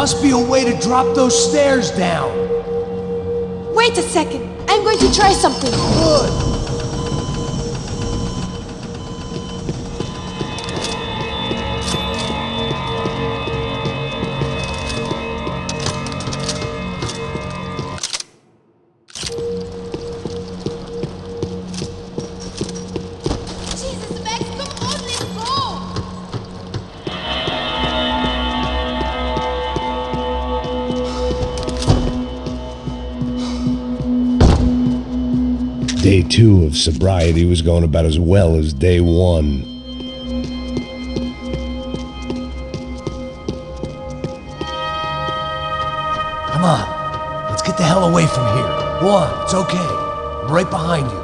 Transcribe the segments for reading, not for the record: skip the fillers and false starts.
must be a way to drop those stairs down. Wait a second. I'm going to try something. Good. Jesus, Max, come on, let's go! Day 2 of sobriety was going about as well as day 1. Come on. Let's get the hell away from here. Go on. It's okay. I'm right behind you.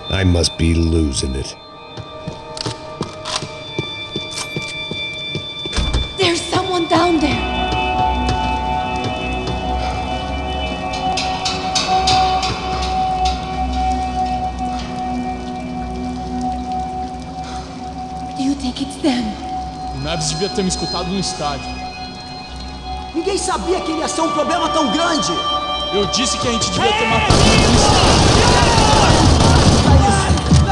I must be losing it. There's someone down there. Do you think it's them? O Neves devia ter me escutado no estádio. Ninguém sabia que ele ia ser um problema tão grande! Eu disse que a gente devia ter matado ele no estádio.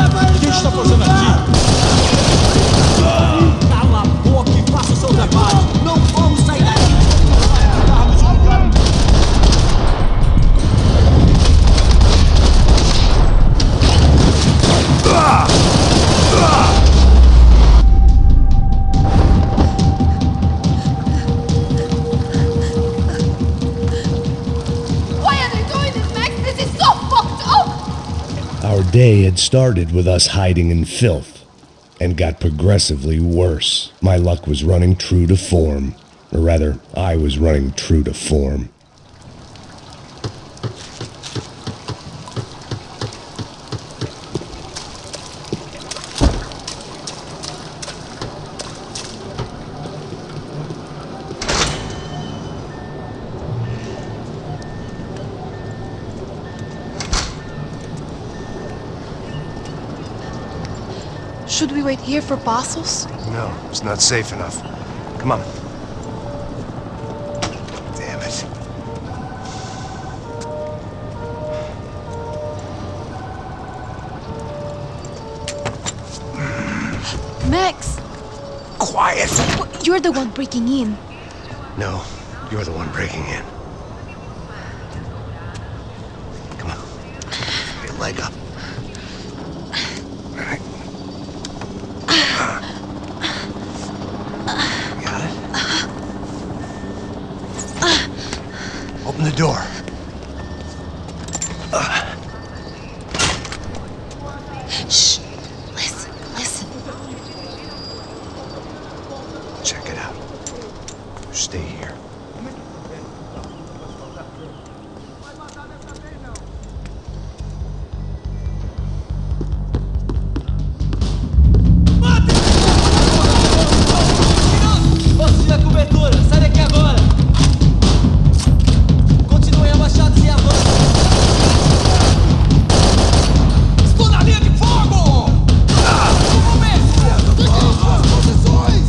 O que a gente tá fazendo aqui? Cala a boca e faça o seu trabalho! Não vamos sair daqui! Why are they doing this, Max? This is so fucked up! Our day had started with us hiding in filth, and got progressively worse. My luck was running true to form. Or rather, I was running true to form. Should we wait here for Bassos? No, it's not safe enough. Come on. Damn it. Max! Quiet! You're the one breaking in. No, you're the one breaking in. Come on. Get your leg up. All right. Got it? Open the door. Shh! Listen, listen. Check it out. Stay here. Posso tirar cobertura! Sai daqui agora! Continuem abaixados e avancem! Estou na linha de fogo! No momento! Suas posições!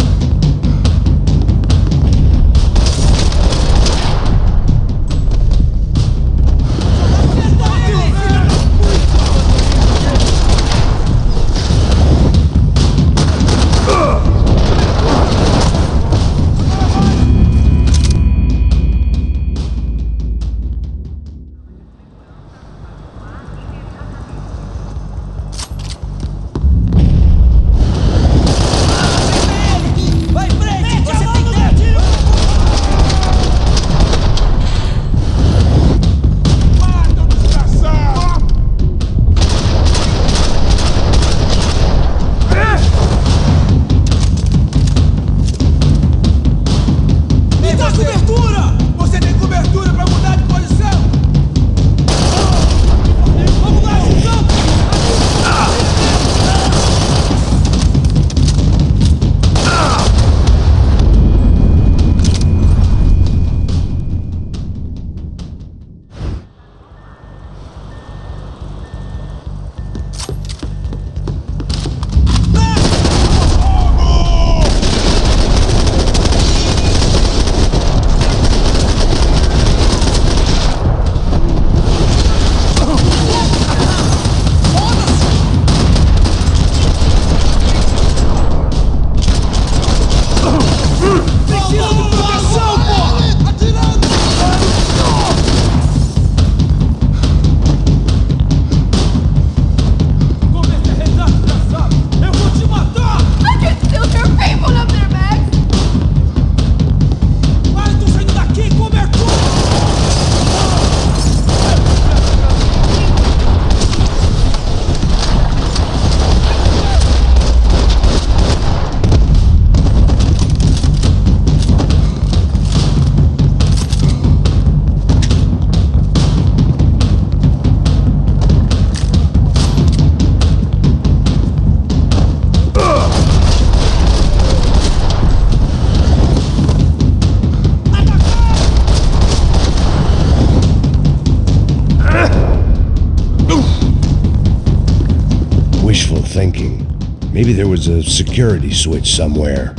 Maybe there was a security switch somewhere.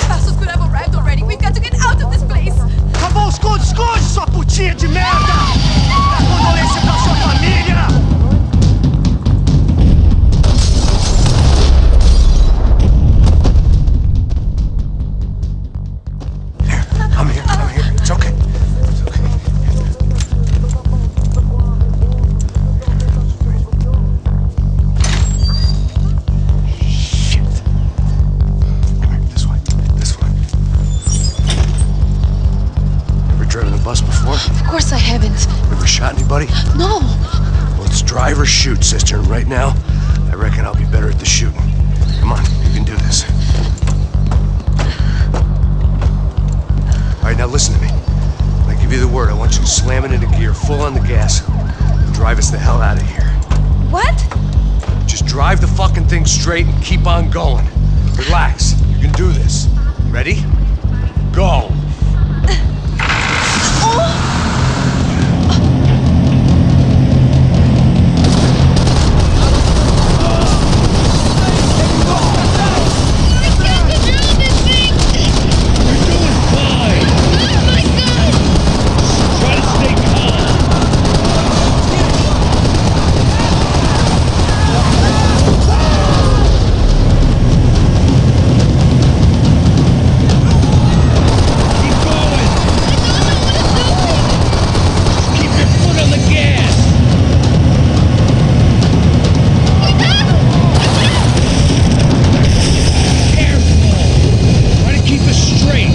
Passos could have arrived already. We've got to get out of this place. Acabou, esconde, esconde, sua putinha de merda! Dá condolência pra sua família! I'm here. It's okay. It's okay. Shit. Come here, this way. Ever driven a bus before? Of course I haven't. Ever shot anybody? No. Well, it's drive or shoot, sister. And right now, I reckon I'll be better at the shooting. Come on, you can do this. All right, now listen to me. When I give you the word, I want you to slam it into gear, full on the gas, and drive us the hell out of here. What? Just drive the fucking thing straight and keep on going. Relax. You can do this. Ready? Go. I can't control this thing. Fine. Oh my god. Try to stay calm. Keep going. Just keep your foot on the gas. Careful. Try to keep us straight.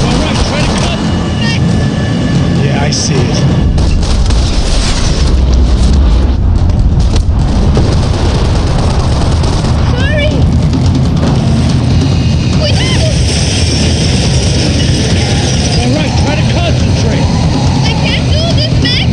All right, try to cut. Yeah, I see it. Sorry. We did it. All right, try to concentrate. I can't do this, Max.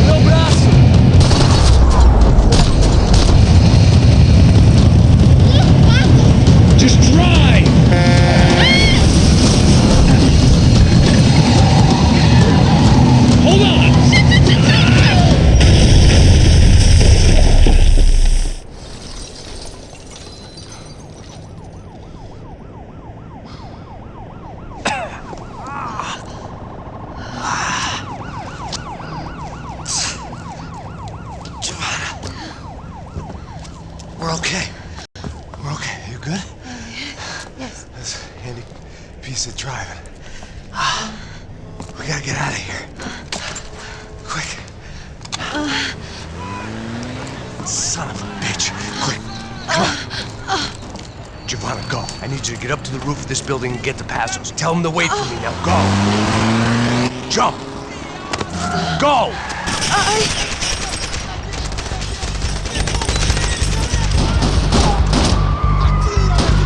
Meu braço! Just drive. Hold on. We're okay. You good? Yes. That's a handy piece of driving. We gotta get out of here. Quick. Son of a bitch. Quick. Come on. Giovanna, go. I need you to get up to the roof of this building and get the Passos. Tell them to wait for me now. Go. Jump. Go.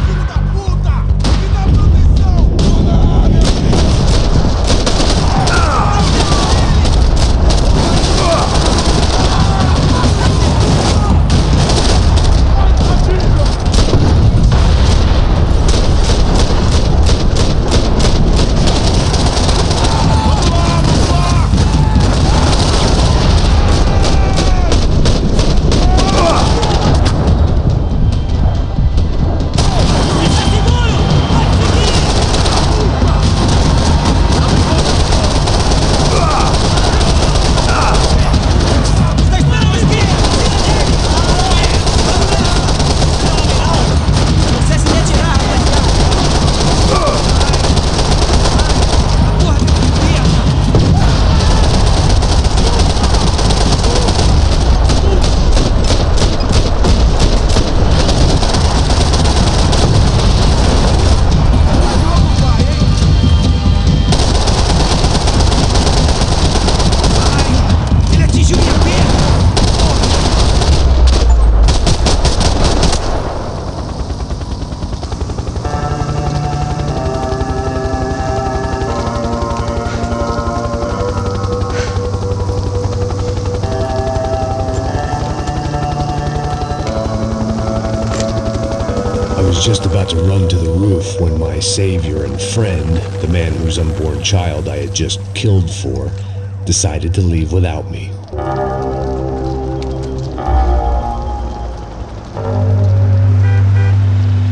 Filho da puta! Me dá proteção! Vamos lá! was just about to run to the roof when my savior and friend, the man whose unborn child I had just killed for, decided to leave without me.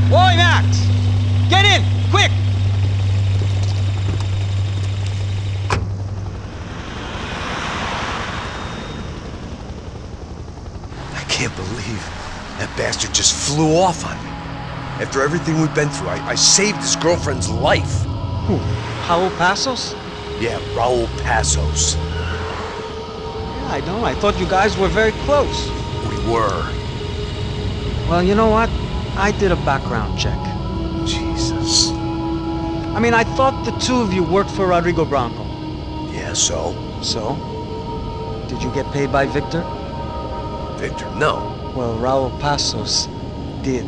Boy, Max! Get in! Quick! I can't believe that bastard just flew off on me. After everything we've been through, I saved his girlfriend's life. Who? Raul Passos? Yeah, Raul Passos. Yeah, I know. I thought you guys were very close. We were. Well, you know what? I did a background check. Jesus. I mean, I thought the two of you worked for Rodrigo Branco. Yeah, so? So? Did you get paid by Victor? Victor, no. Well, Raul Passos did.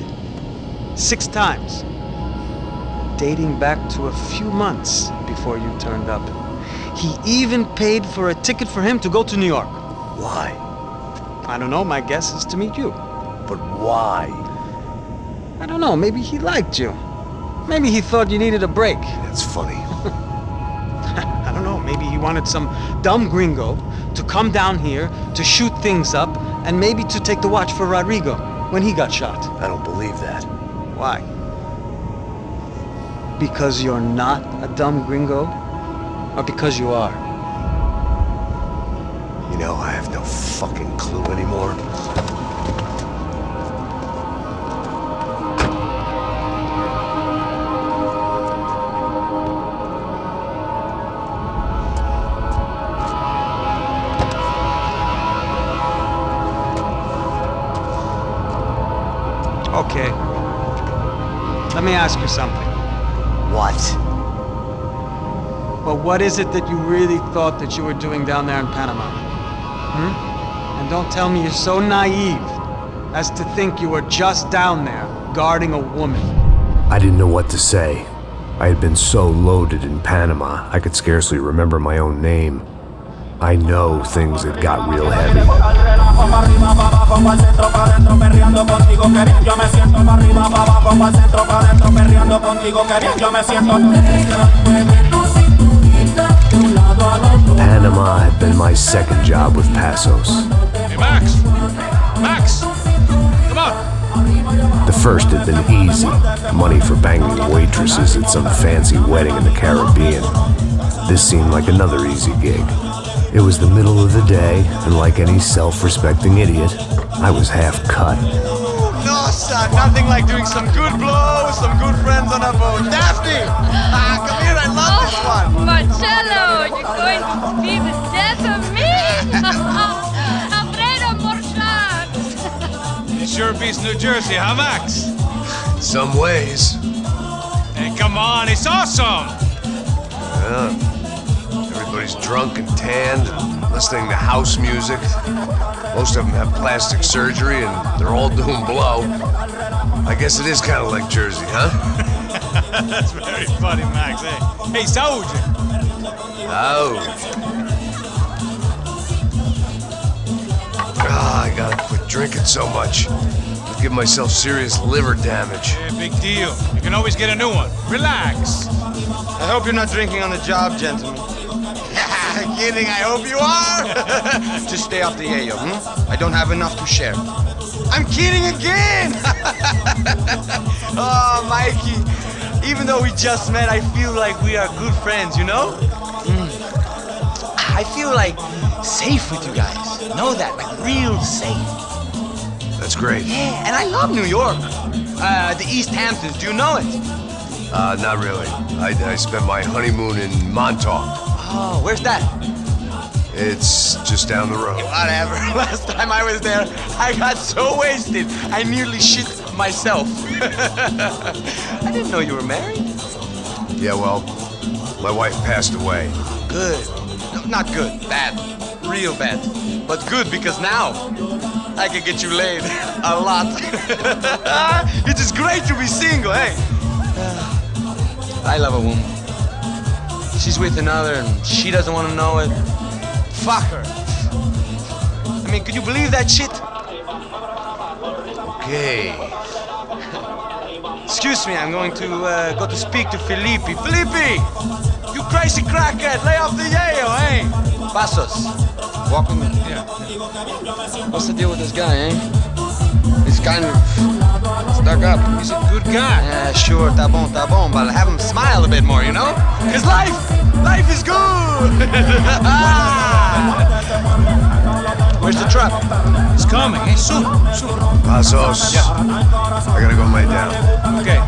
6 times. Dating back to a few months before you turned up. He even paid for a ticket for him to go to New York. Why? I don't know, my guess is to meet you. But why? I don't know, maybe he liked you. Maybe he thought you needed a break. That's funny. I don't know, maybe he wanted some dumb gringo to come down here to shoot things up and maybe to take the watch for Rodrigo when he got shot. I don't believe that. Why? Because you're not a dumb gringo? Or because you are? You know, I have no fucking clue anymore. Okay. Let me ask you something. What? Well, what is it that you really thought that you were doing down there in Panama? And don't tell me you're so naive as to think you were just down there guarding a woman. I didn't know what to say. I had been so loaded in Panama, I could scarcely remember my own name. I know things had got real heavy. Panama had been my second job with Passos. Hey, Max! Max! Come on! The first had been easy, money for banging waitresses at some fancy wedding in the Caribbean. This seemed like another easy gig. It was the middle of the day, and like any self-respecting idiot, I was half cut. No, son, nothing like doing some good blows, some good friends on a boat. Daphne! Come here, I love this one. Marcello, you're going to be the death of me! Alfredo, more shots! It sure beats New Jersey, huh, Max? Some ways. Hey, come on, it's awesome! Yeah. Everybody's drunk and tanned and listening to house music. Most of them have plastic surgery and they're all doing blow. I guess it is kind of like Jersey, huh? That's very funny, Max. Hey, saúde! I gotta quit drinking so much. I'll give myself serious liver damage. Yeah, big deal. You can always get a new one. Relax. I hope you're not drinking on the job, gentlemen. Kidding, I hope you are. Just stay off the yayo, I don't have enough to share. I'm kidding again. Oh, Mikey, even though we just met, I feel like we are good friends, you know? I feel like safe with you guys. Know that, like real safe. That's great. Yeah, and I love New York. The East Hamptons, do you know it? Not really. I spent my honeymoon in Montauk. Oh, where's that? It's just down the road. Whatever. Last time I was there, I got so wasted, I nearly shit myself. I didn't know you were married. Yeah, well, my wife passed away. Good. No, not good. Bad. Real bad. But good because now I can get you laid a lot. It is great to be single, hey? I love a woman. She's with another and she doesn't want to know it. Fuck her. I mean, could you believe that shit? Okay. Excuse me, I'm going to go to speak to Felipe. Felipe! You crazy crackhead! Lay off the yayo, eh? Passos, walk with me. Yeah. What's the deal with this guy, eh? He's kind of stuck up. He's a good guy. Yeah, sure, tá bom, but have him smile a bit more, you know? Cause life is good! Where's the truck? It's coming, eh? Soon. Passos. Yeah. I gotta go lay down. Okay.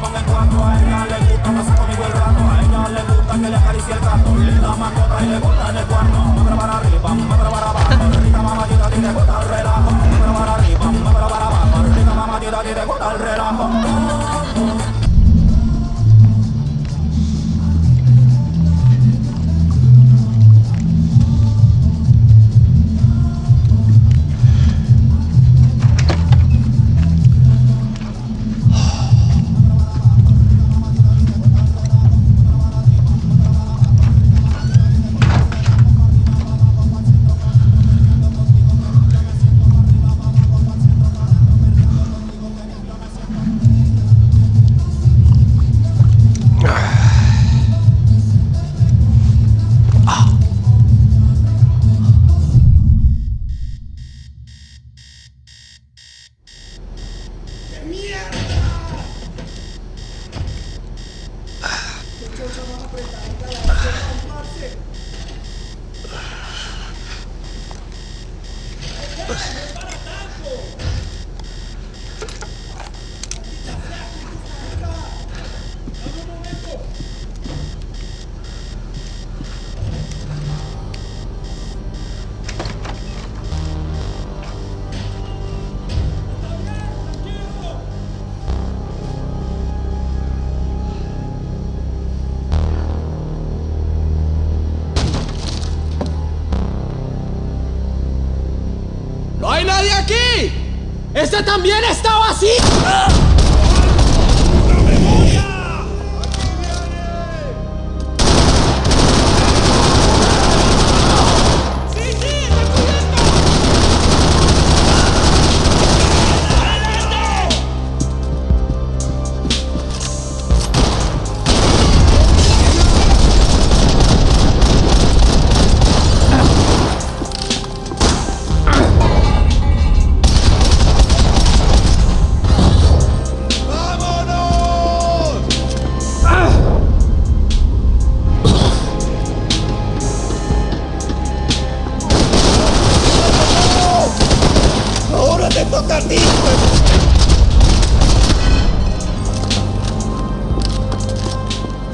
¡No hay nadie aquí! ¡Este también está vacío!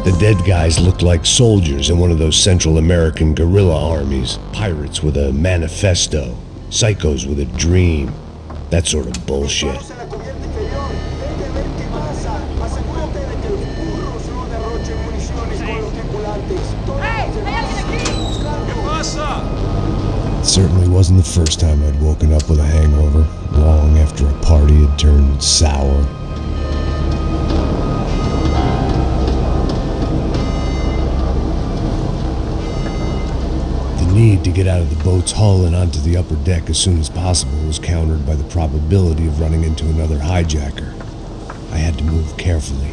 The dead guys looked like soldiers in one of those Central American guerrilla armies. Pirates with a manifesto. Psychos with a dream. That sort of bullshit. It certainly wasn't the first time I'd woken up with a hangover, long after a party had turned sour. The need to get out of the boat's hull and onto the upper deck as soon as possible was countered by the probability of running into another hijacker. I had to move carefully.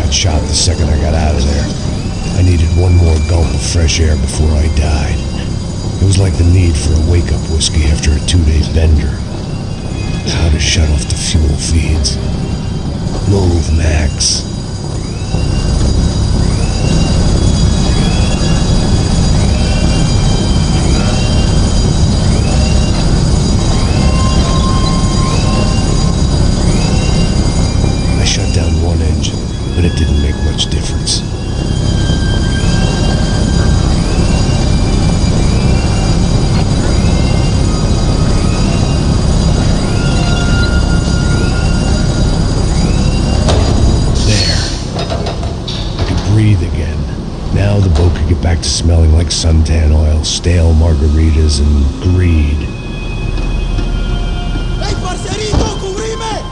Shot the second I got out of there. I needed one more gulp of fresh air before I died. It was like the need for a wake-up whiskey after a 2-day bender. How to shut off the fuel feeds. Move, Max. I shut down one engine, but it didn't make much difference. smelling like suntan oil, stale margaritas, and greed. ¡Hey, parcerito, cubrime!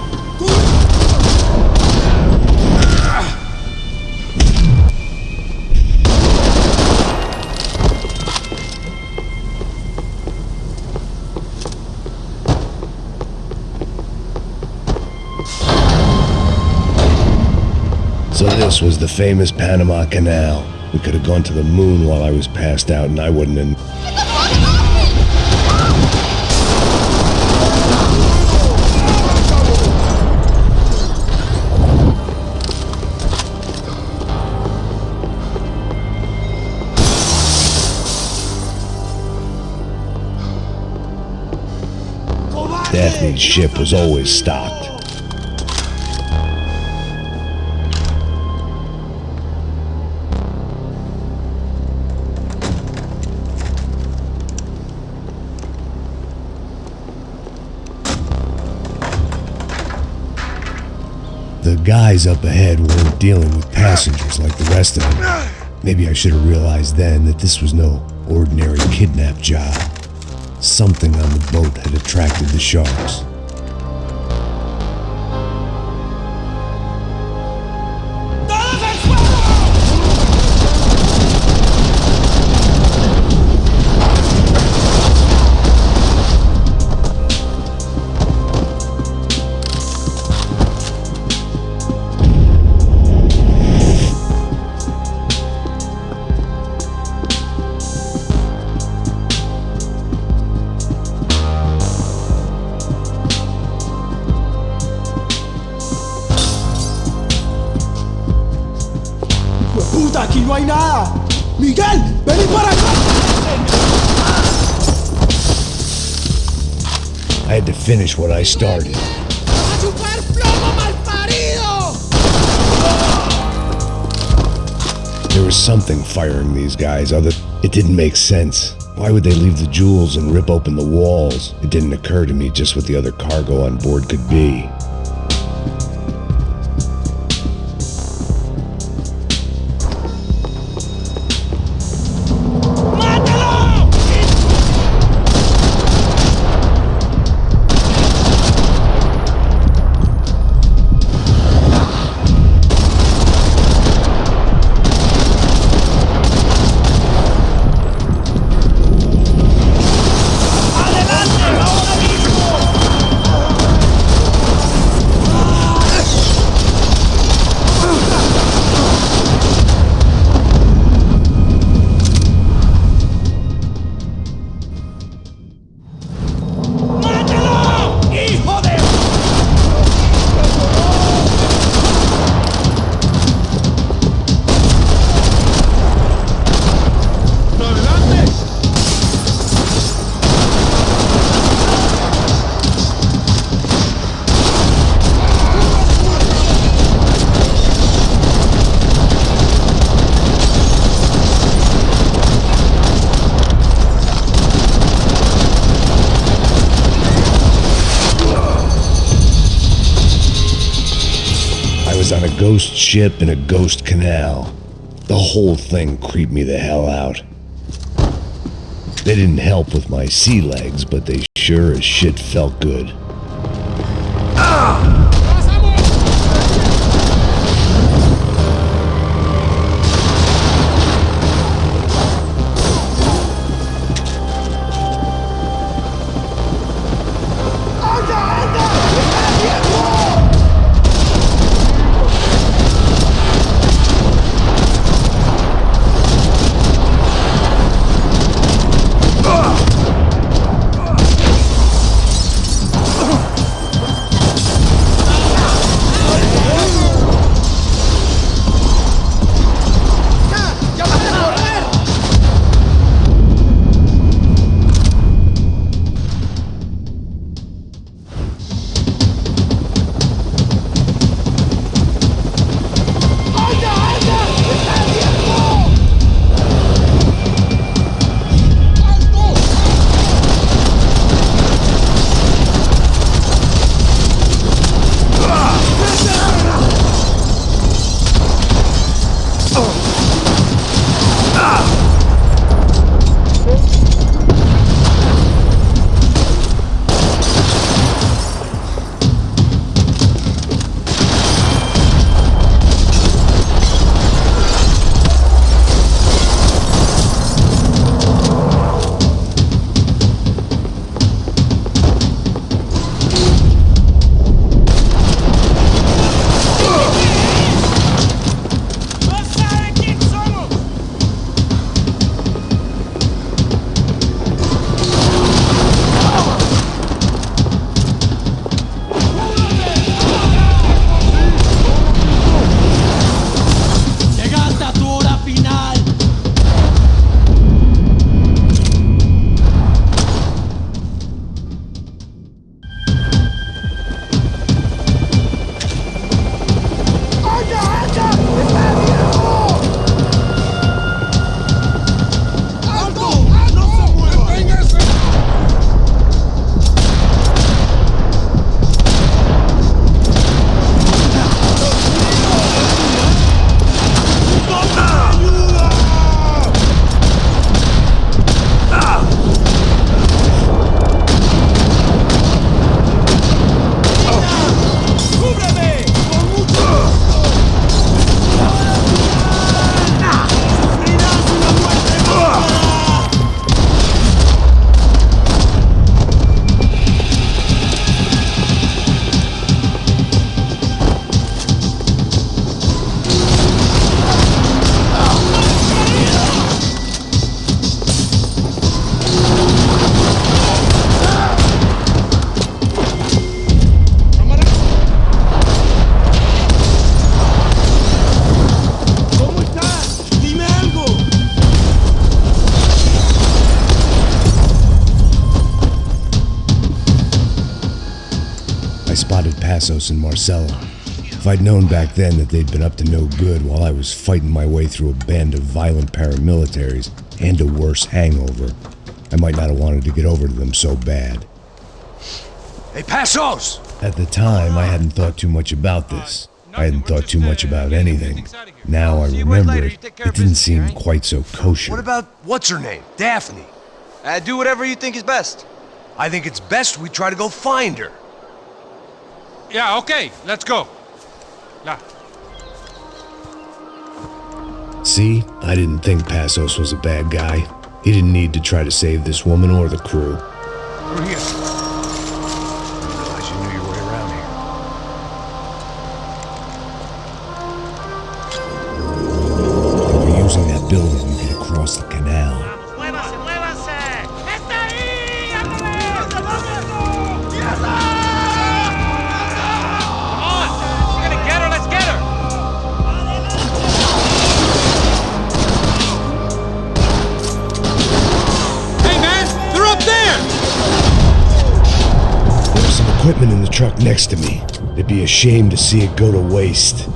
So this was the famous Panama Canal. We could have gone to the moon while I was passed out and I wouldn't have... Daphne's ship was always stocked. The guys up ahead weren't dealing with passengers like the rest of them. Maybe I should have realized then that this was no ordinary kidnap job. Something on the boat had attracted the sharks. ¡Puta, aquí no hay nada! ¡Miguel, vení para acá! I had to finish what I started. ¡A chupar plomo, malparido! There was something firing these guys. It didn't make sense. Why would they leave the jewels and rip open the walls? It didn't occur to me just what the other cargo on board could be. On a ghost ship in a ghost canal. The whole thing creeped me the hell out. They didn't help with my sea legs, but they sure as shit felt good. spotted Passos and Marcella. If I'd known back then that they'd been up to no good while I was fighting my way through a band of violent paramilitaries and a worse hangover, I might not have wanted to get over to them so bad. Hey, Passos! At the time, I hadn't thought too much about this. I hadn't thought too much about anything. Now I remember it didn't seem quite so kosher. What about what's her name? Daphne. Do whatever you think is best. I think it's best we try to go find her. Yeah, okay, let's go. Nah. See, I didn't think Passos was a bad guy. He didn't need to try to save this woman or the crew. Through here. I realize you knew your way around here. They were using that building to get across the canal. Equipment in the truck next to me. It'd be a shame to see it go to waste.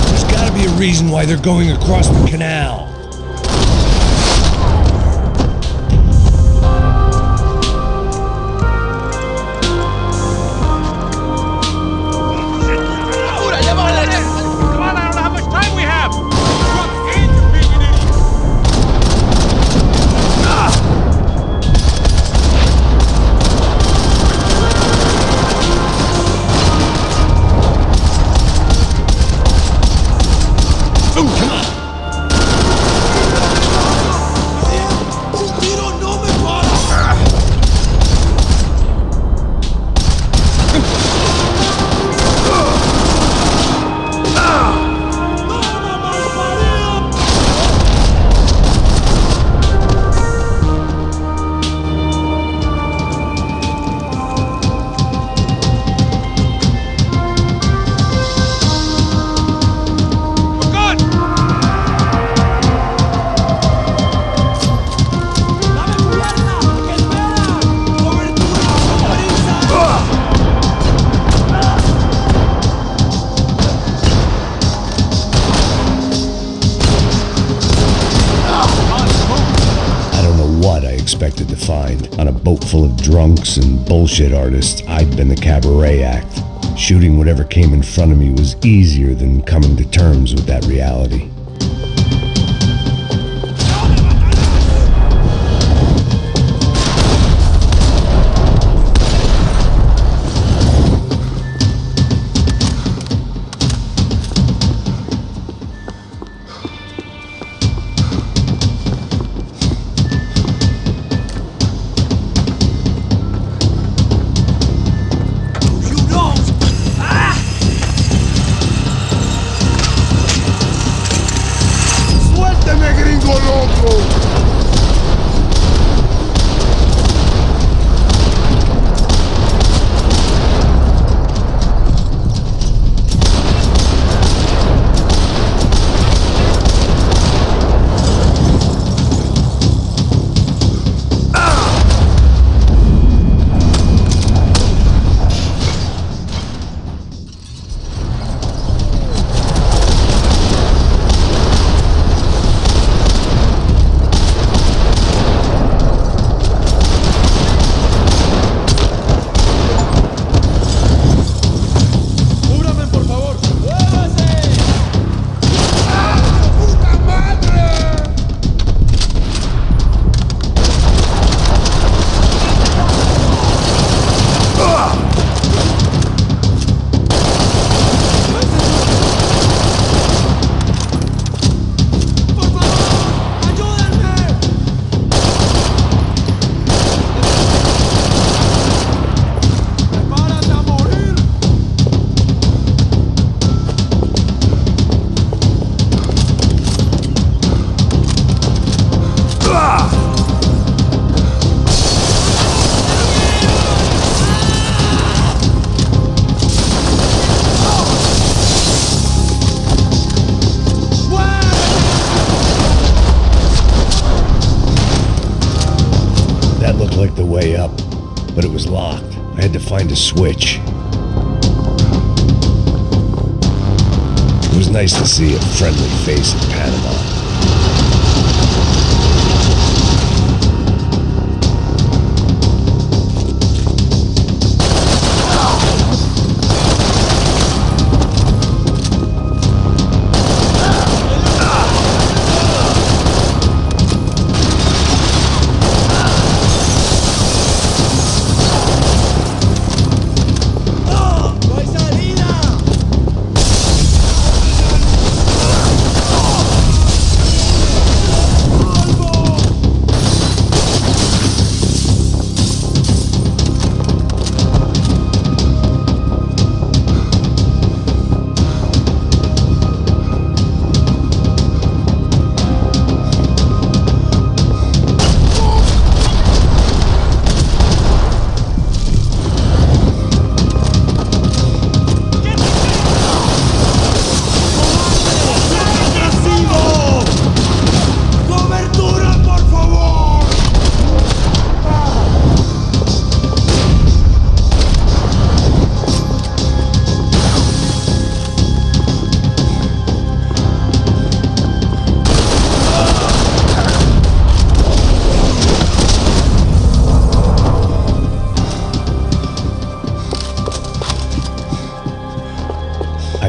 There's gotta be a reason why they're going across the canal. Expected to find. On a boat full of drunks and bullshit artists, I'd been the cabaret act. Shooting whatever came in front of me was easier than coming to terms with that reality. way up, but it was locked. I had to find a switch. It was nice to see a friendly face in Panama.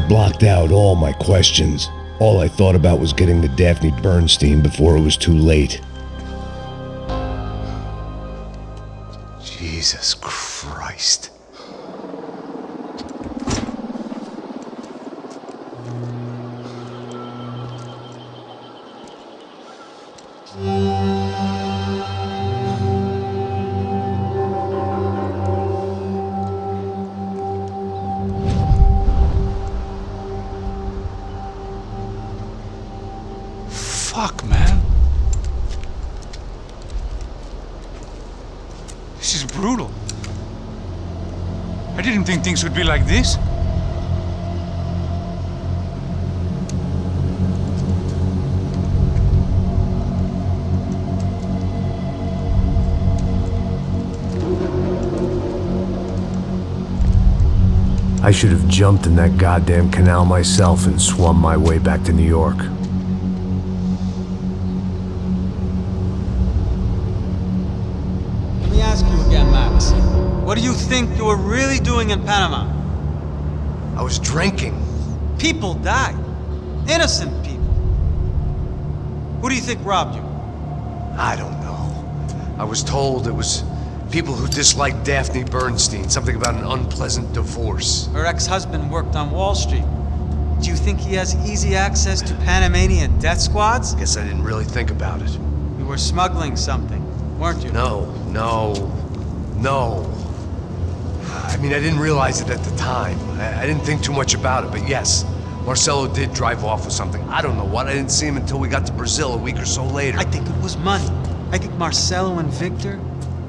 Blocked out all my questions. All I thought about was getting to Daphne Bernstein before it was too late. Jesus Christ. Fuck, man. This is brutal. I didn't think things would be like this. I should have jumped in that goddamn canal myself and swum my way back to New York. Let me ask you again, Max. What do you think you were really doing in Panama? I was drinking. People died. Innocent people. Who do you think robbed you? I don't know. I was told it was people who disliked Daphne Bernstein, something about an unpleasant divorce. Her ex-husband worked on Wall Street. Do you think he has easy access to Panamanian death squads? Guess I didn't really think about it. You were smuggling something, weren't you? No. I mean, I didn't realize it at the time. I didn't think too much about it, but yes, Marcelo did drive off with something. I don't know what. I didn't see him until we got to Brazil a week or so later. I think it was money. I think Marcelo and Victor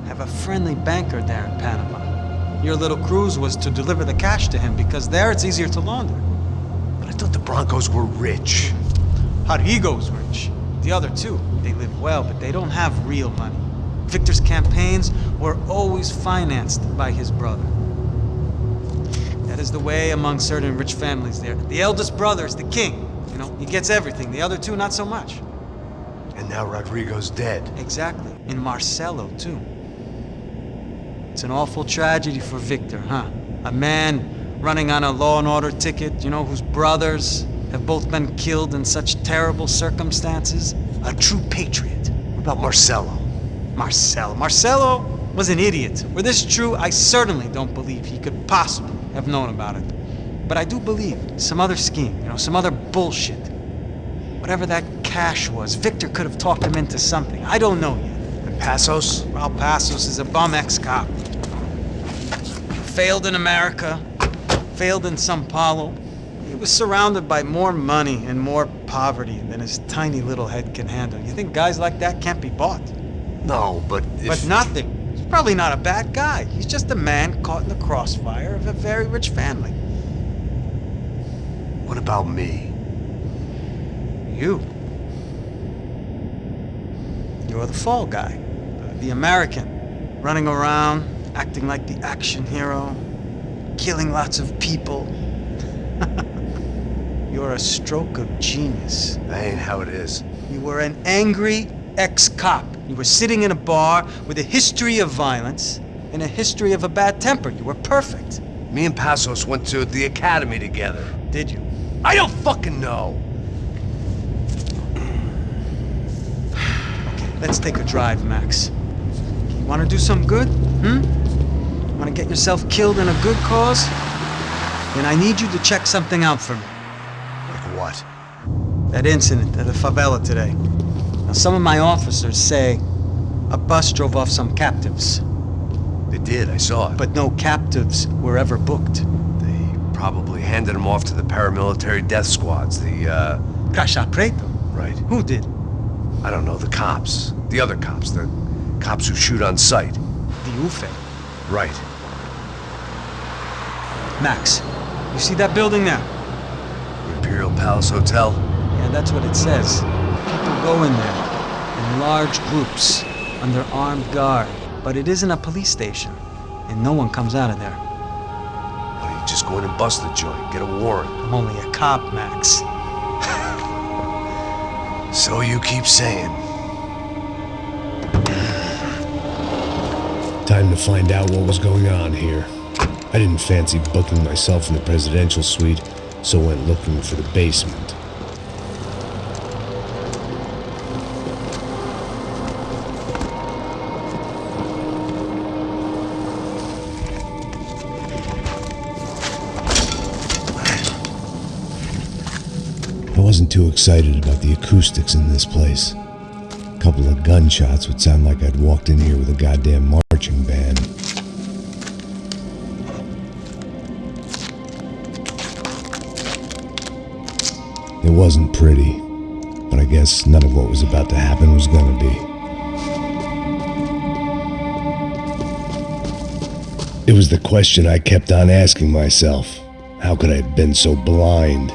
have a friendly banker there in Panama. Your little cruise was to deliver the cash to him because there it's easier to launder. But I thought the Broncos were rich. Rodrigo's rich. The other two, they live well, but they don't have real money. Victor's campaigns were always financed by his brother. That is the way among certain rich families there. The eldest brother is the king. You know, he gets everything. The other two, not so much. And now Rodrigo's dead. Exactly. And Marcelo, too. It's an awful tragedy for Victor, huh? A man running on a law and order ticket, you know, whose brothers have both been killed in such terrible circumstances. A true patriot. What about Marcelo? Marcelo was an idiot. Were this true, I certainly don't believe he could possibly have known about it. But I do believe some other scheme, you know, some other bullshit. Whatever that cash was, Victor could have talked him into something. I don't know yet. And Passos? Raul Passos is a bum ex-cop. Failed in America, failed in Sao Paulo. He was surrounded by more money and more poverty than his tiny little head can handle. You think guys like that can't be bought? No, but if... But nothing. He's probably not a bad guy. He's just a man caught in the crossfire of a very rich family. What about me? You. You're the fall guy. The American. running around, acting like the action hero, killing lots of people. You're a stroke of genius. That ain't how it is. You were an angry ex-cop. You were sitting in a bar with a history of violence and a history of a bad temper. You were perfect. Me and Passos went to the academy together. Did you? I don't fucking know. Okay, let's take a drive, Max. You want to do some good? Want to get yourself killed in a good cause? Then I need you to check something out for me. Like what? That incident at the favela today. Now, some of my officers say a bus drove off some captives. They did, I saw it. But no captives were ever booked. They probably handed them off to the paramilitary death squads, the, Caixa Preto? Right. Who did? I don't know, the cops. The other cops, the cops who shoot on sight. The UFE. Right. Max, you see that building there? The Imperial Palace Hotel? Yeah, that's what it says. People go in there in large groups under armed guard. But it isn't a police station, and no one comes out of there. Why don't you just go in and bust the joint, get a warrant? I'm only a cop, Max. So you keep saying. Time to find out what was going on here. I didn't fancy booking myself in the presidential suite, so went looking for the basement. I wasn't too excited about the acoustics in this place. A couple of gunshots would sound like I'd walked in here with a goddamn marching band. It wasn't pretty, but I guess none of what was about to happen was gonna be. It was the question I kept on asking myself. How could I have been so blind?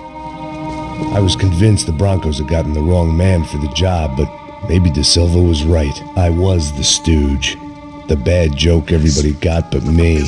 I was convinced the Broncos had gotten the wrong man for the job, but maybe De Silva was right. I was the stooge. The bad joke everybody got but me.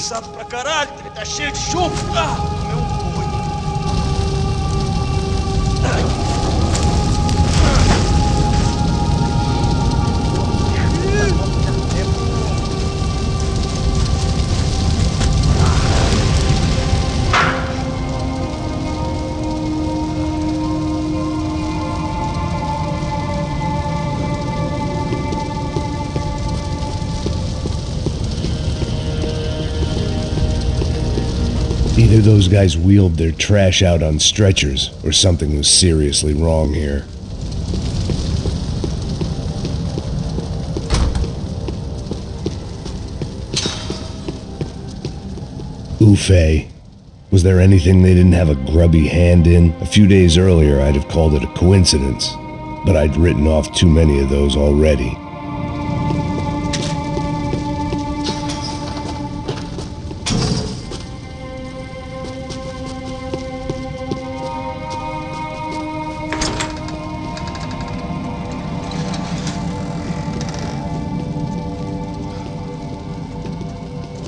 Either those guys wheeled their trash out on stretchers, or something was seriously wrong here. UFE. Was there anything they didn't have a grubby hand in? A few days earlier, I'd have called it a coincidence, but I'd written off too many of those already.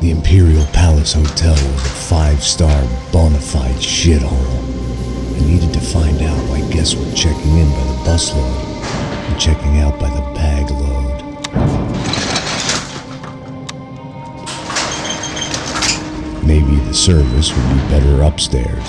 The Imperial Palace Hotel was a 5-star bona fide shithole. I needed to find out why guests were checking in by the busload and checking out by the bag load. Maybe the service would be better upstairs.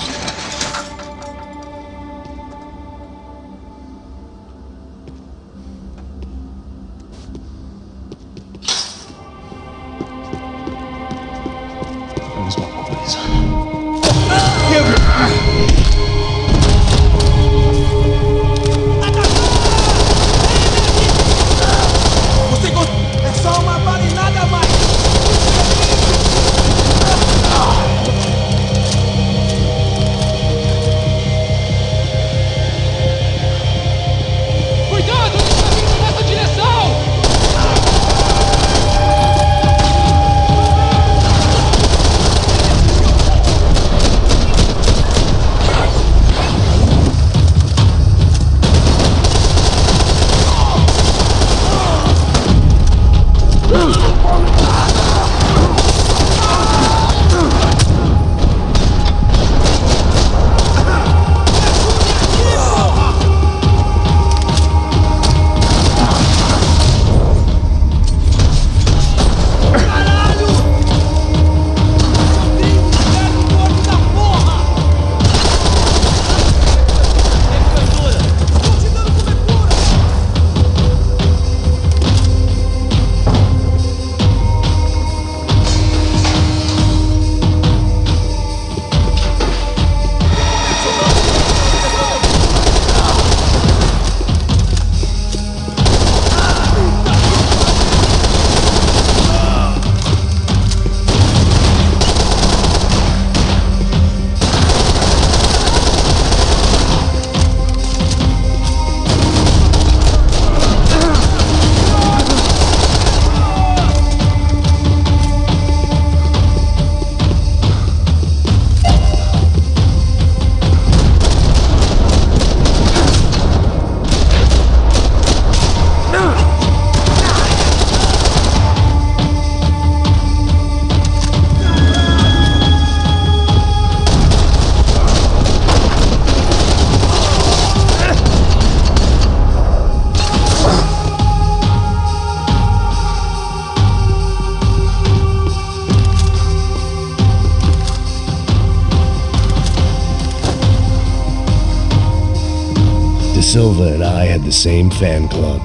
Silva and I had the same fan club.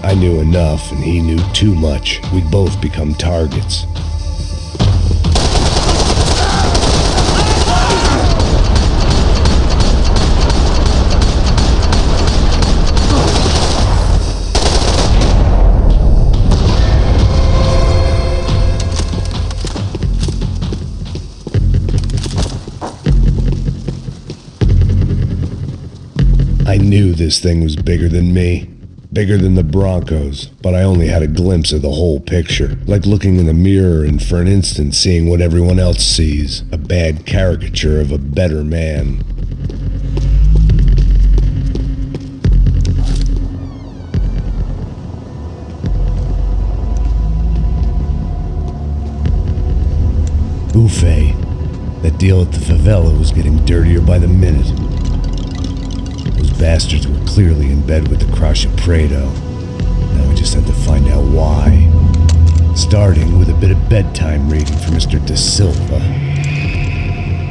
I knew enough and he knew too much. We'd both become targets. I knew this thing was bigger than me, bigger than the Broncos, but I only had a glimpse of the whole picture, like looking in the mirror and for an instant seeing what everyone else sees, a bad caricature of a better man. Buffet, that deal at the favela was getting dirtier by the minute. Those bastards were clearly in bed with the Crush of Prado. Now we just had to find out why. Starting with a bit of bedtime reading for Mr. De Silva.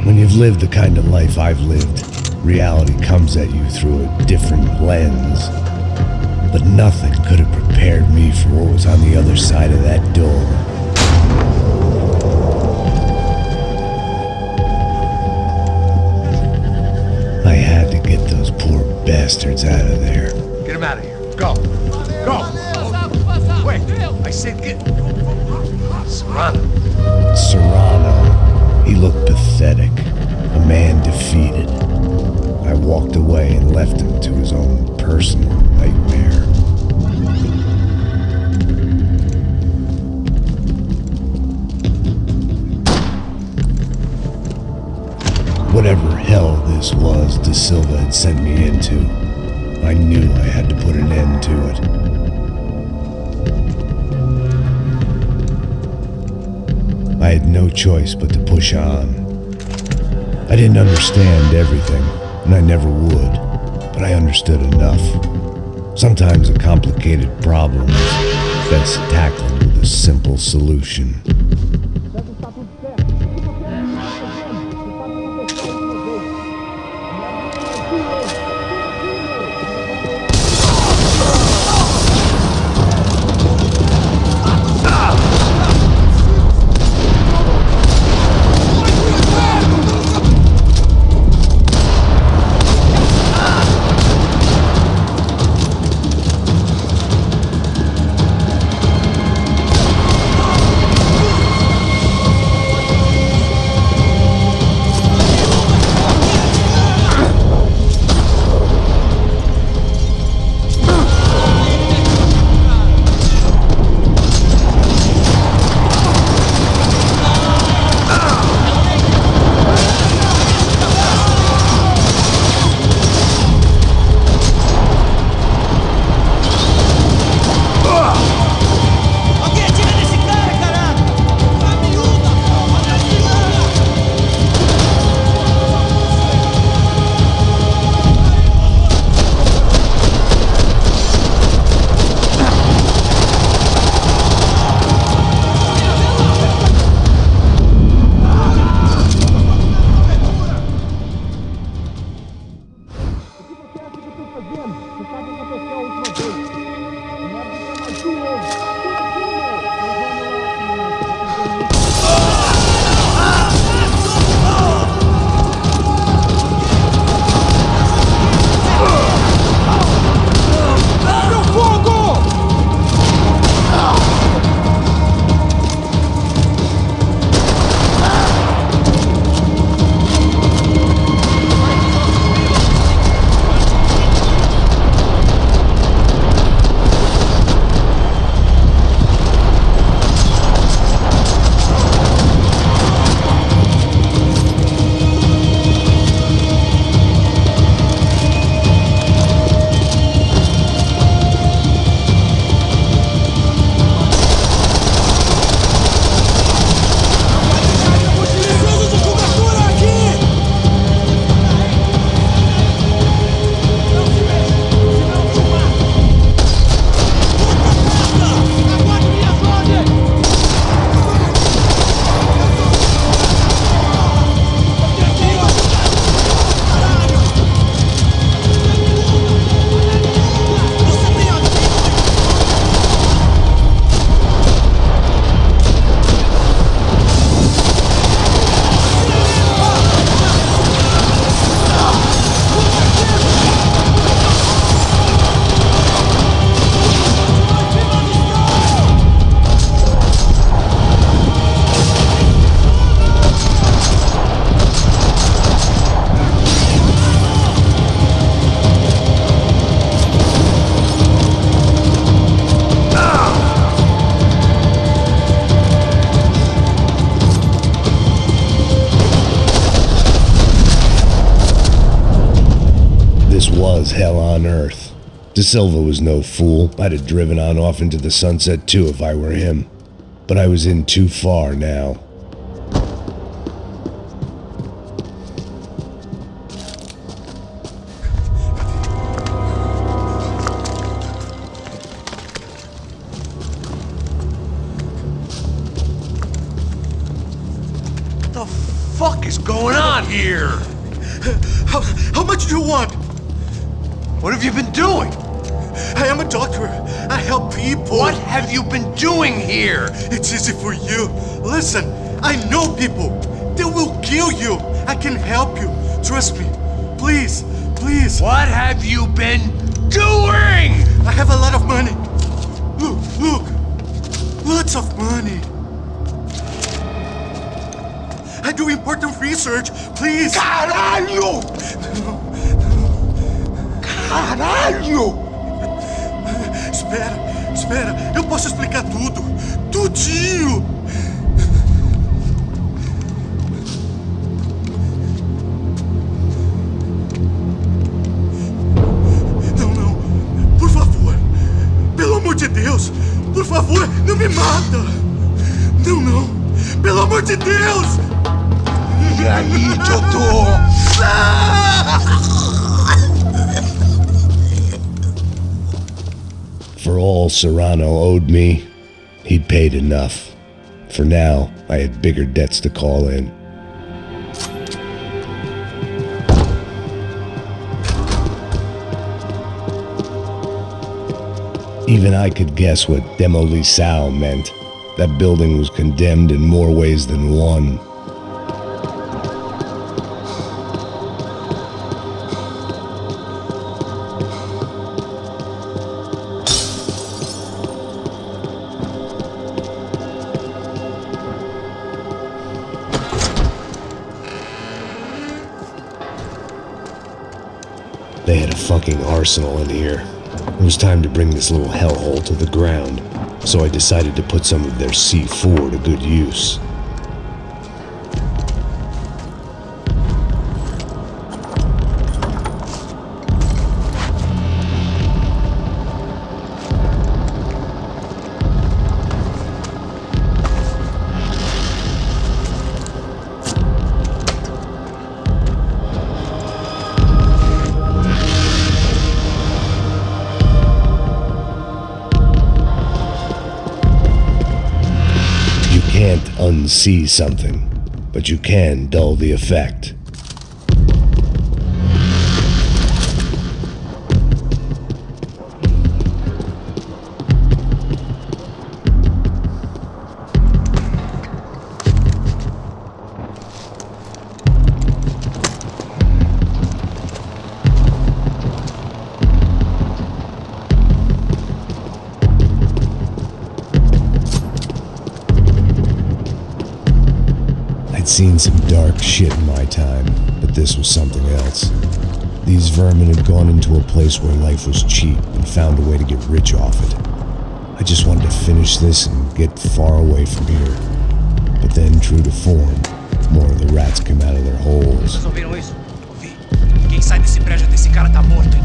When you've lived the kind of life I've lived, reality comes at you through a different lens. But nothing could have prepared me for what was on the other side of that door. I had to get those poor bastards out of there. Get him out of here. Go. Go. Wait. I said get... Serrano. Serrano. He looked pathetic. A man defeated. I walked away and left him to his own personal nightmare. Whatever hell this was De Silva had sent me into, I knew I had to put an end to it. I had no choice but to push on. I didn't understand everything, and I never would, but I understood enough. Sometimes a complicated problem is best tackled with a simple solution. was hell on earth. De Silva was no fool. I'd have driven on off into the sunset too if I were him. But I was in too far now. What the fuck is going on here? How much do you want? What have you been doing? I am a doctor. I help people. What have you been doing here? It's easy for you. Listen, I know people. They will kill you. I can help you. Trust me. Please, please. What have you been doing? I have a lot of money. Look, look. Lots of money. I do important research. Please. Caralho! Caralho! Espera. Eu posso explicar tudo. Tudinho. Não. Por favor. Pelo amor de Deus. Por favor, não me mata. Não. Pelo amor de Deus. E aí, Totô? For all Serrano owed me, he'd paid enough. For now, I had bigger debts to call in. Even I could guess what demolição meant. That building was condemned in more ways than one. They had a fucking arsenal in here. It was time to bring this little hellhole to the ground, so I decided to put some of their C4 to good use. You can't unsee something, but you can dull the effect. I'd seen some dark shit in my time, but this was something else. These vermin had gone into a place where life was cheap and found a way to get rich off it. I just wanted to finish this and get far away from here. But then, true to form, more of the rats came out of their holes. Vocês ouviram isso? Ouvi. Quem sai desse prédio desse cara tá morto, hein?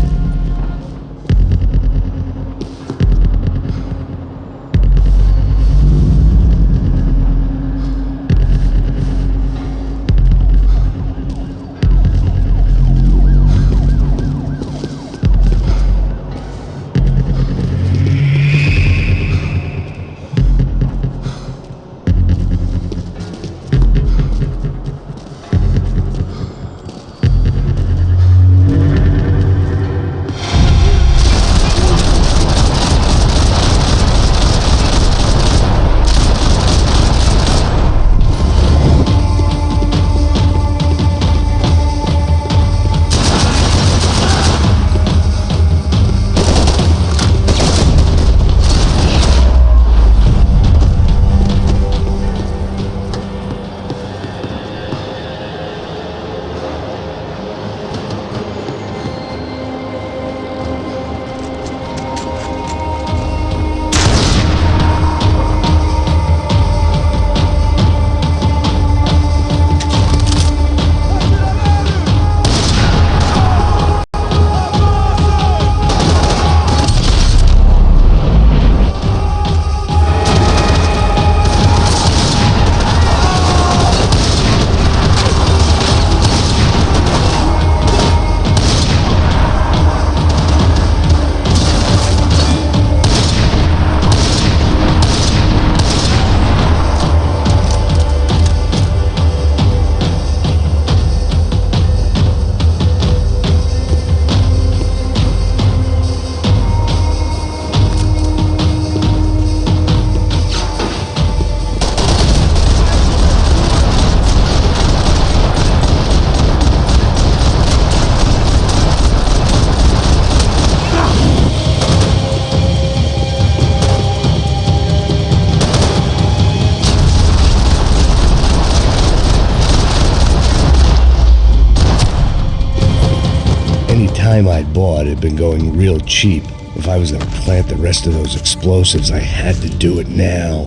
time I'd bought had been going real cheap. If I was gonna plant the rest of those explosives, I had to do it now.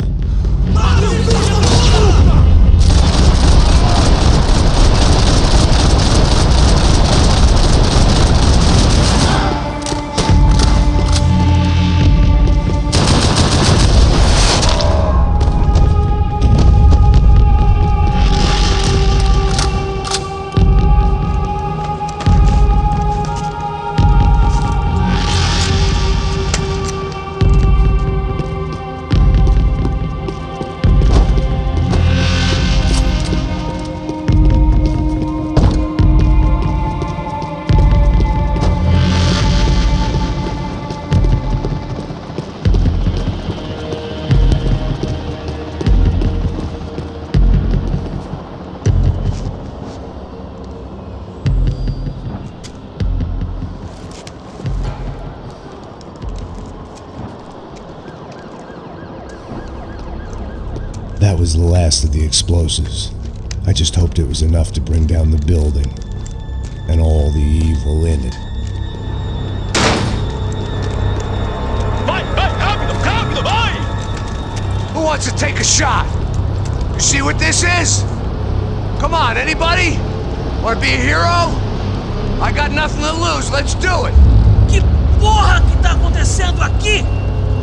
That was the last of the explosives. I just hoped it was enough to bring down the building and all the evil in it. Who wants to take a shot? You see what this is? Come on, anybody? Want to be a hero? I got nothing to lose, let's do it! Que porra que tá acontecendo aqui?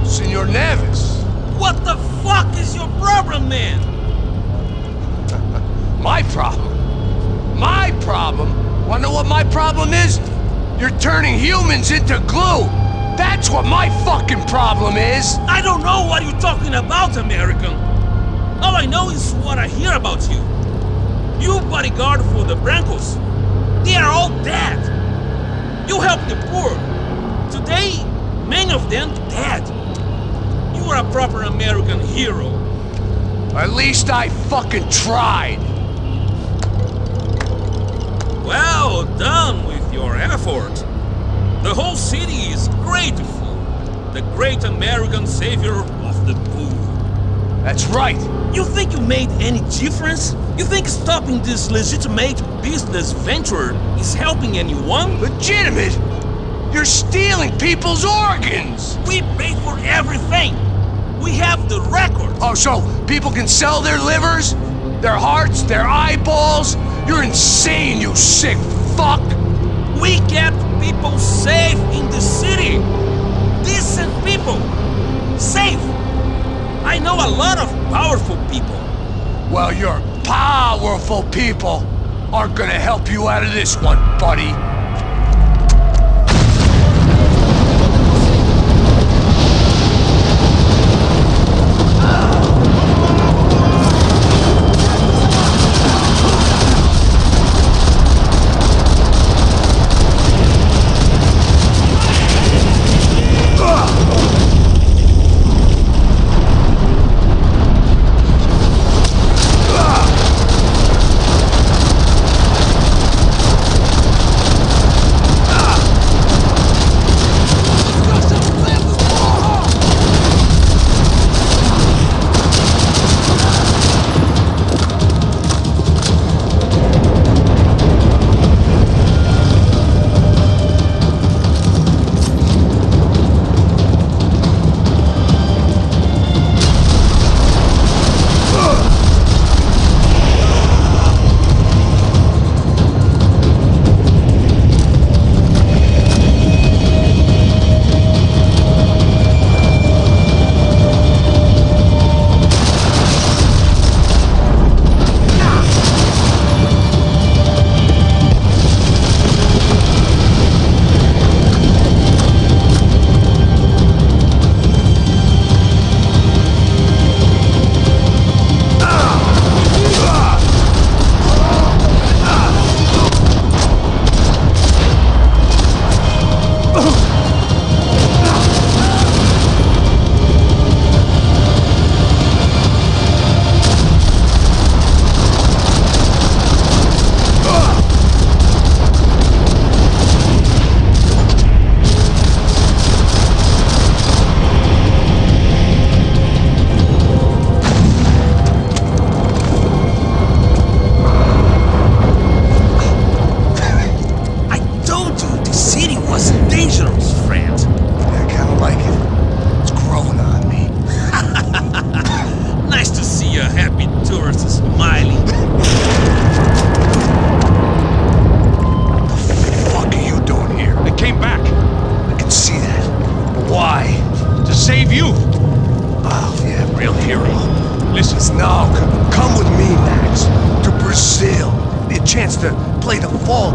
Senor Neves. What the fuck is your problem, man? My problem? My problem? Wanna know what my problem is? You're turning humans into glue! That's what my fucking problem is! I don't know what you're talking about, American. All I know is what I hear about you. You bodyguard for the Brancos. They are all dead. You help the poor. Today, many of them dead. You are a proper American hero. At least I fucking tried. Well done with your effort. The whole city is grateful. The great American savior of the poor. That's right. You think you made any difference? You think stopping this legitimate business venture is helping anyone? Legitimate? You're stealing people's organs! We pay for everything! We have the record! Oh, so people can sell their livers? Their hearts? Their eyeballs? You're insane, you sick fuck! We kept people safe in the city! Decent people! Safe! I know a lot of powerful people. Well, your powerful people aren't gonna help you out of this one, buddy.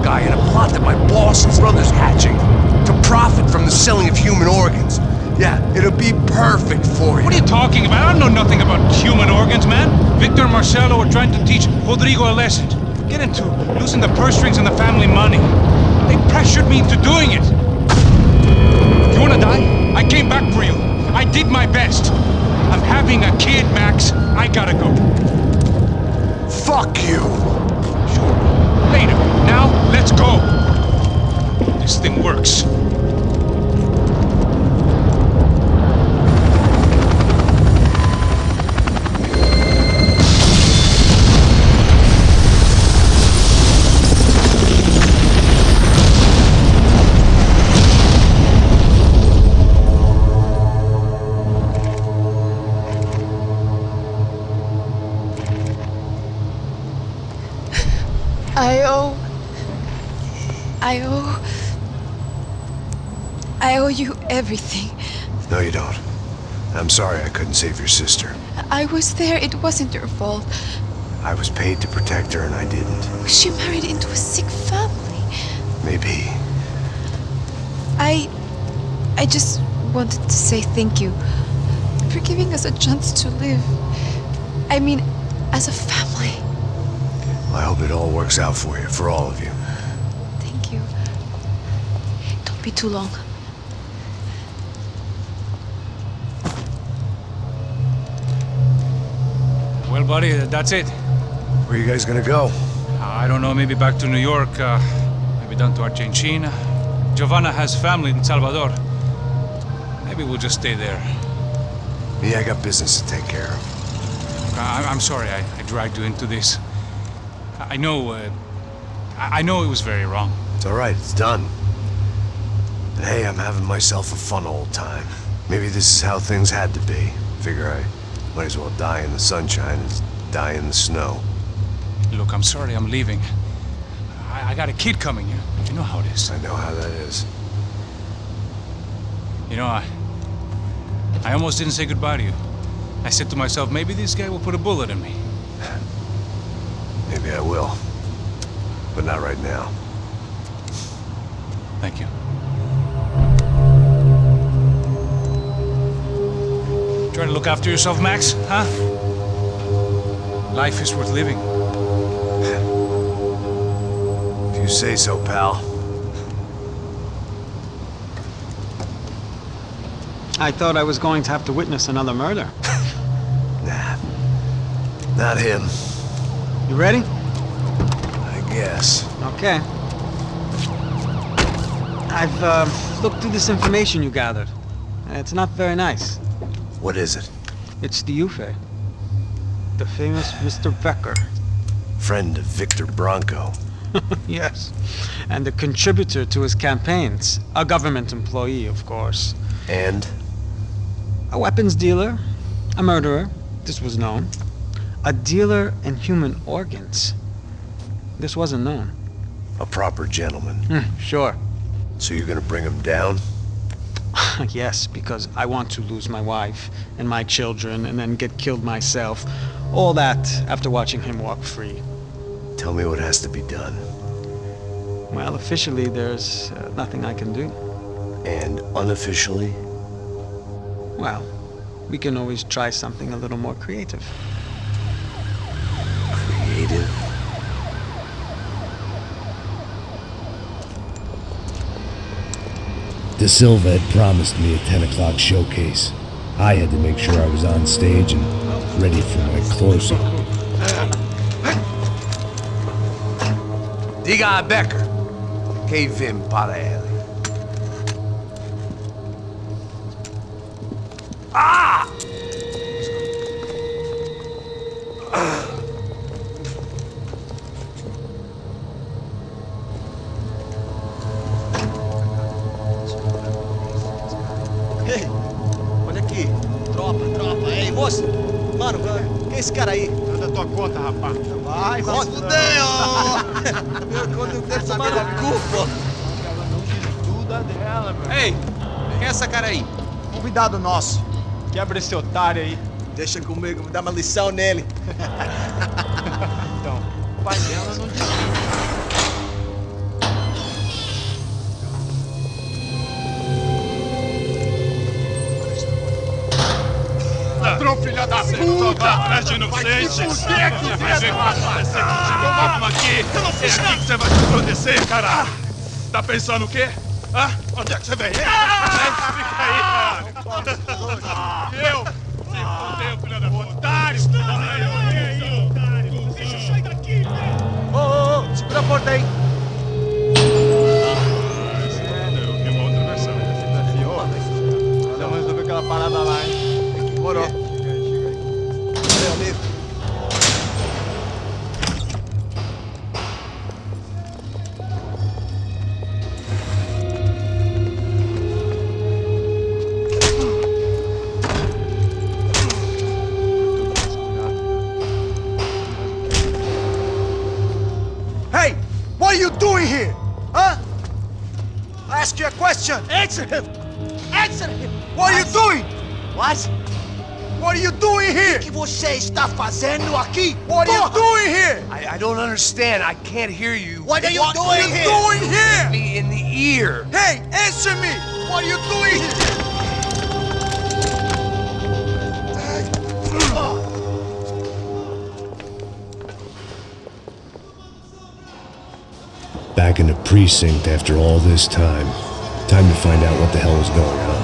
guy in a plot that my boss's brother's hatching to profit from the selling of human organs. Yeah, it'll be perfect for you. What are you talking about? I don't know nothing about human organs, man. Victor and Marcelo are trying to teach Rodrigo a lesson. Get into losing the purse strings and the family money. They pressured me into doing it. You wanna die? I came back for you. I did my best. I'm having a kid, Max. I gotta go. Fuck you. Sure. Later. Now, let's go. This thing works. I owe you everything. No, you don't. I'm sorry I couldn't save your sister. I was there. It wasn't your fault. I was paid to protect her and I didn't. She married into a sick family. Maybe. I just wanted to say thank you for giving us a chance to live. I mean, as a family. Well, I hope it all works out for you, for all of you. Thank you. Don't be too long. Well, buddy, that's it. Where are you guys gonna go? I don't know, maybe back to New York, maybe down to Argentina. Giovanna has family in Salvador. Maybe we'll just stay there. Me, I got business to take care of. I'm sorry I dragged you into this. I know it was very wrong. It's all right, it's done. But hey, I'm having myself a fun old time. Maybe this is how things had to be. Figure I might as well die in the sunshine as die in the snow. Look, I'm sorry I'm leaving. I got a kid coming here. You know how it is. I know how that is. You know, I almost didn't say goodbye to you. I said to myself, maybe this guy will put a bullet in me. Maybe I will. But not right now. Thank you. Try to look after yourself, Max, huh? Life is worth living. If you say so, pal. I thought I was going to have to witness another murder. Nah. Not him. You ready? I guess. Okay. I've looked through this information you gathered. It's not very nice. What is it? It's the Ufe. The famous Mr. Becker. Friend of Victor Bronco. Yes. And a contributor to his campaigns. A government employee, of course. And? A weapons dealer. A murderer. This was known. A dealer in human organs. This wasn't known. A proper gentleman. Sure. So you're gonna bring him down? Yes, because I want to lose my wife and my children and then get killed myself. All that after watching him walk free. Tell me what has to be done. Well, officially there's nothing I can do. And unofficially? Well, we can always try something a little more creative. Creative? De Silva had promised me a 10 o'clock showcase. I had to make sure I was on stage and ready for my close-up. Diga a Becker. Que vem para ele. Ah! Ei, olha aqui. Tropa. Ei, moço. Mano, quem é esse cara aí? Dá da tua conta, rapaz. Vai se fuder, ó. Quando deve tomar no cu, pô. Ela não estuda dela, meu. Ei, quem é essa cara aí? Convidado nosso. Quebra esse otário aí. Deixa comigo, vou dar uma lição nele. Então, o pai dela não desiste. atrás de inocentes. Vai ver como vai ser contigo. Vamos aqui. É aqui que você vai se proteger, cara. Tá pensando o quê? Hã? Onde é que você vem? Fica aí, cara. Eu? Se fodeu, filho da puta. Otário! Deixa eu sair daqui, velho. Ô, segura a porta aí. Eu vi uma outra versão. Vamos resolver aquela parada lá, hein? Demorou. Chega aí. Valeu, amigo. Hey, what are you doing here? Huh? I ask you a question. Answer him! Answer him! What are you doing? What? What are you doing here? O que você está fazendo aqui? What are you doing here? I don't understand. I can't hear you. What are you What are doing you here? doing here? Me in the ear. Hey, answer me! What are you doing here? Back in the precinct after all this time. Time to find out what the hell is going on.